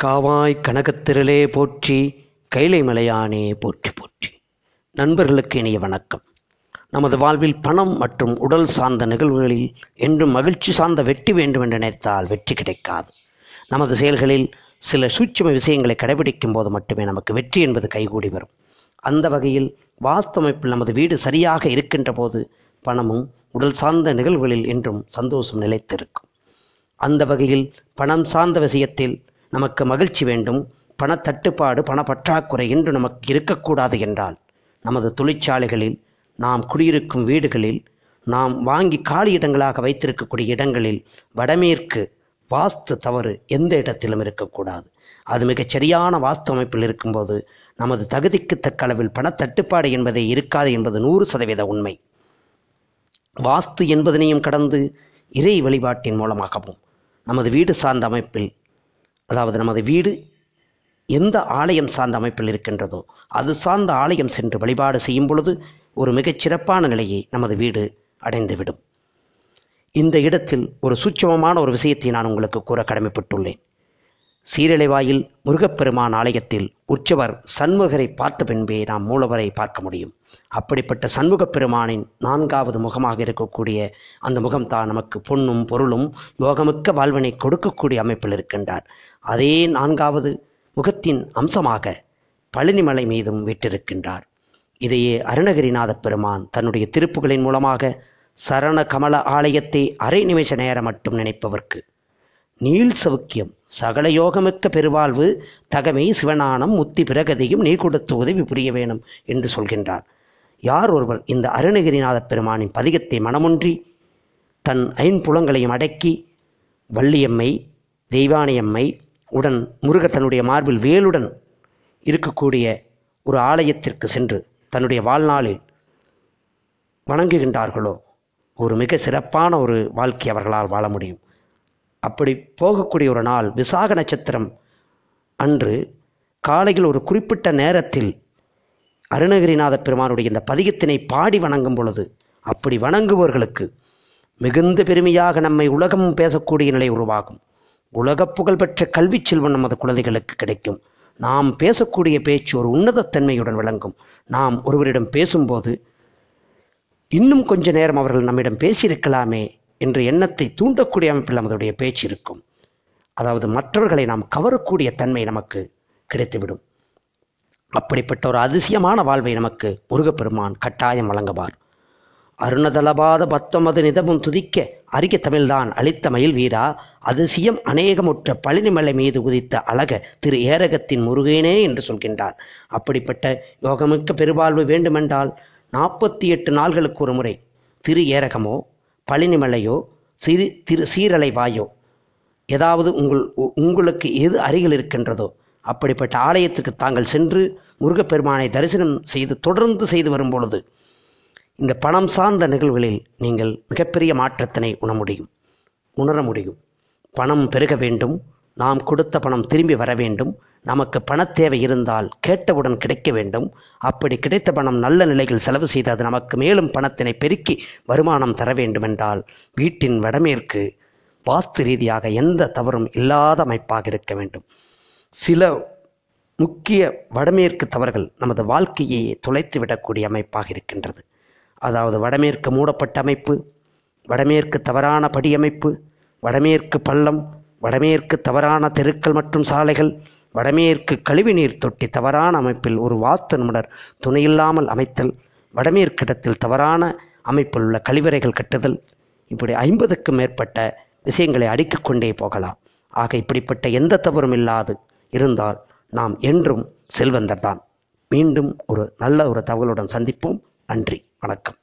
காவாய் கனகத்திரளே போற்றி, கைலை மலையானே போற்றி போற்றி. நண்பர்களுக்கு இனிய வணக்கம். நமது வாழ்வில் பணம் மற்றும் உடல் சார்ந்த நிகழ்வுகளில் என்றும் மகிழ்ச்சி சார்ந்த வெற்றி வேண்டும் என்று நினைத்தால் வெற்றி கிடைக்காது. நமது செயல்களில் சில சூட்சும விஷயங்களை கடைபிடிக்கும் போது மட்டுமே நமக்கு வெற்றி என்பது கைகூடி வரும். அந்த வகையில் வாஸ்து அமைப்பில் நமது வீடு சரியாக இருக்கின்ற போது பணமும் உடல் சார்ந்த நிகழ்வுகளில் என்றும் சந்தோஷம் நிலைத்திருக்கும். அந்த வகையில் பணம் சார்ந்த விஷயத்தில் நமக்கு மகிழ்ச்சி வேண்டும், பணத்தட்டுப்பாடு பணப்பற்றாக்குறை என்று நமக்கு இருக்கக்கூடாது என்றால் நமது தொழிற்சாலைகளில், நாம் குடியிருக்கும் வீடுகளில், நாம் வாங்கி காலி இடங்களாக வைத்திருக்கக்கூடிய இடங்களில் வடமேற்கு வாஸ்து தவறு எந்த இடத்திலும் இருக்கக்கூடாது. அது மிகச் சரியான வாஸ்து அமைப்பில் இருக்கும்போது நமது தகுதிக்கு தக்க அளவில் பணத்தட்டுப்பாடு என்பதே இருக்காது என்பது 100% உண்மை. வாஸ்து என்பதனையும் கடந்து இறை வழிபாட்டின் மூலமாகவும் நமது வீடு சார்ந்த அமைப்பில், அதாவது நமது வீடு எந்த ஆலயம் சார்ந்த அமைப்பில் இருக்கின்றதோ அது சார்ந்த ஆலயம் சென்று வழிபாடு செய்யும் பொழுது ஒரு மிகச் சிறப்பான நிலையை நமது வீடு அடைந்துவிடும். இந்த இடத்தில் ஒரு சூட்சமமான ஒரு விஷயத்தை நான் உங்களுக்கு கூற கடமைப்பட்டுள்ளேன். சீரலைவாயில் முருகப்பெருமான் ஆலயத்தில் உற்சவர் சண்முகரை பார்த்த பின்பே நாம் மூலவரை பார்க்க முடியும். அப்படிப்பட்ட சண்முகப் பெருமானின் 4வது முகமாக இருக்கக்கூடிய அந்த முகம்தான் நமக்கு பொன்னும் பொருளும் யோகமிக்க வாழ்வினை கொடுக்கக்கூடிய அமைப்பில் இருக்கின்றார். அதே 4வது முகத்தின் அம்சமாக பழனிமலை மீதும் வீற்றிருக்கின்றார். இதையே அருணகிரிநாத பெருமான் தன்னுடைய திருப்புகளின் மூலமாக சரண கமல ஆலயத்தை அரை நிமிஷ நேரம் மட்டும் நினைப்பவர்க்கு நீள் சவுக்கியம் சகல யோகமிக்க பெருவாழ்வு தகமை சிவனானம் முத்தி பிரகதியும் நீ கொடுத்து உதவி புரிய வேணும் என்று சொல்கின்றார். யார் ஒருவர் இந்த அருணகிரிநாத பெருமானின் பதிகத்தை மனமொன்றி தன் ஐம்புலங்களையும் அடக்கி வள்ளியம்மை தெய்வானியம்மை உடன் முருகர் தன்னுடைய மார்பில் வேலுடன் இருக்கக்கூடிய ஒரு ஆலயத்திற்கு சென்று தன்னுடைய வாழ்நாளில் வணங்குகின்றார்களோ ஒரு மிக சிறப்பான ஒரு வாழ்க்கை அவர்களால் வாழ முடியும். அப்படி போகக்கூடிய ஒரு நாள் விசாக நட்சத்திரம் அன்று காலையில் ஒரு குறிப்பிட்ட நேரத்தில் அருணகிரிநாத பெருமானுடைய இந்த பதிகத்தினை பாடி வணங்கும் பொழுது, அப்படி வணங்குபவர்களுக்கு மிகுந்த பெருமையாக நம்மை உலகம் பேசக்கூடிய நிலை உருவாகும். உலக புகழ்பெற்ற கல்வி செல்வம் நமது குழந்தைகளுக்கு கிடைக்கும். நாம் பேசக்கூடிய பேச்சு ஒரு உன்னதத்தன்மையுடன் விளங்கும். நாம் ஒருவரிடம் பேசும்போது இன்னும் கொஞ்ச நேரம் அவர்கள் நம்மிடம் பேசியிருக்கலாமே என்ற எண்ணத்தை தூண்டக்கூடிய அமைப்பில் நமதுடைய பேச்சு இருக்கும். அதாவது மற்றவர்களை நாம் கவரக்கூடிய தன்மை நமக்கு கிடைத்துவிடும். அப்படிப்பட்ட ஒரு அதிசயமான வாழ்வை நமக்கு முருகப்பெருமான் கட்டாயம் வழங்குவார். அருணதளபாத பத்தமது நிதமும் துதிக்க அரிய தமிழ்தான் அளித்த மயில் வீரா, அதிசயம் அநேகமுற்ற பழனிமலை மீது உதித்த அழக திரு ஏரகத்தின் முருகேனே என்று சொல்கின்றார். அப்படிப்பட்ட யோகமிக்க பெருவாழ்வு வேண்டுமென்றால் 48 நாள்களுக்கு ஒரு முறை திரு ஏரகமோ பழனிமலையோ திரு சீரலைவாயோ ஏதாவது உங்களுக்கு எது அருகில் இருக்கின்றதோ அப்படிப்பட்ட ஆலயத்துக்கு தாங்கள் சென்று முருகப்பெருமானை தரிசனம் செய்து தொடர்ந்து செய்து வரும் பொழுது இந்த பணம் சார்ந்த நிகழ்வுகளில் நீங்கள் மிகப்பெரிய மாற்றத்தினை உணர முடியும். பணம் பெருக வேண்டும், நாம் கொடுத்த பணம் திரும்பி வர வேண்டும், நமக்கு பணத்தேவை இருந்தால் கேட்டவுடன் கிடைக்க வேண்டும். அப்படி கிடைத்த பணம் நல்ல நிலையில் செலவு செய்து அது நமக்கு மேலும் பணத்தினை பெருக்கி வருமானம் தர வேண்டுமென்றால் வீட்டின் வடமேற்கு வாஸ்து ரீதியாக எந்த தவறும் இல்லாத அமைப்பாக இருக்க வேண்டும். சில முக்கிய வடமேற்கு தவறுகள் நமது வாழ்க்கையை தொலைத்து விடக்கூடிய அமைப்பாக இருக்கின்றது. அதாவது வடமேற்கு மூடப்பட்ட அமைப்பு, வடமேற்கு தவறான படியமைப்பு, வடமேற்கு பள்ளம், வடமேற்கு தவறான தெருக்கள் மற்றும் சாலைகள், வடமேற்கு கழிவுநீர் தொட்டி தவறான அமைப்பில் ஒரு வாஸ்து நிபுணர் துணையில்லாமல் அமைத்தல், வடமேற்கிடத்தில் தவறான அமைப்பில் உள்ள கழிவறைகள் கட்டுதல், இப்படி 50க்கும் மேற்பட்ட விஷயங்களை அடுக்கிக் கொண்டே போகலாம். ஆக இப்படிப்பட்ட எந்த தவறும் இல்லாது இருந்தால் நாம் என்றும் செல்வந்தர் தான். மீண்டும் ஒரு நல்ல ஒரு தகவலுடன் சந்திப்போம். நன்றி, வணக்கம்.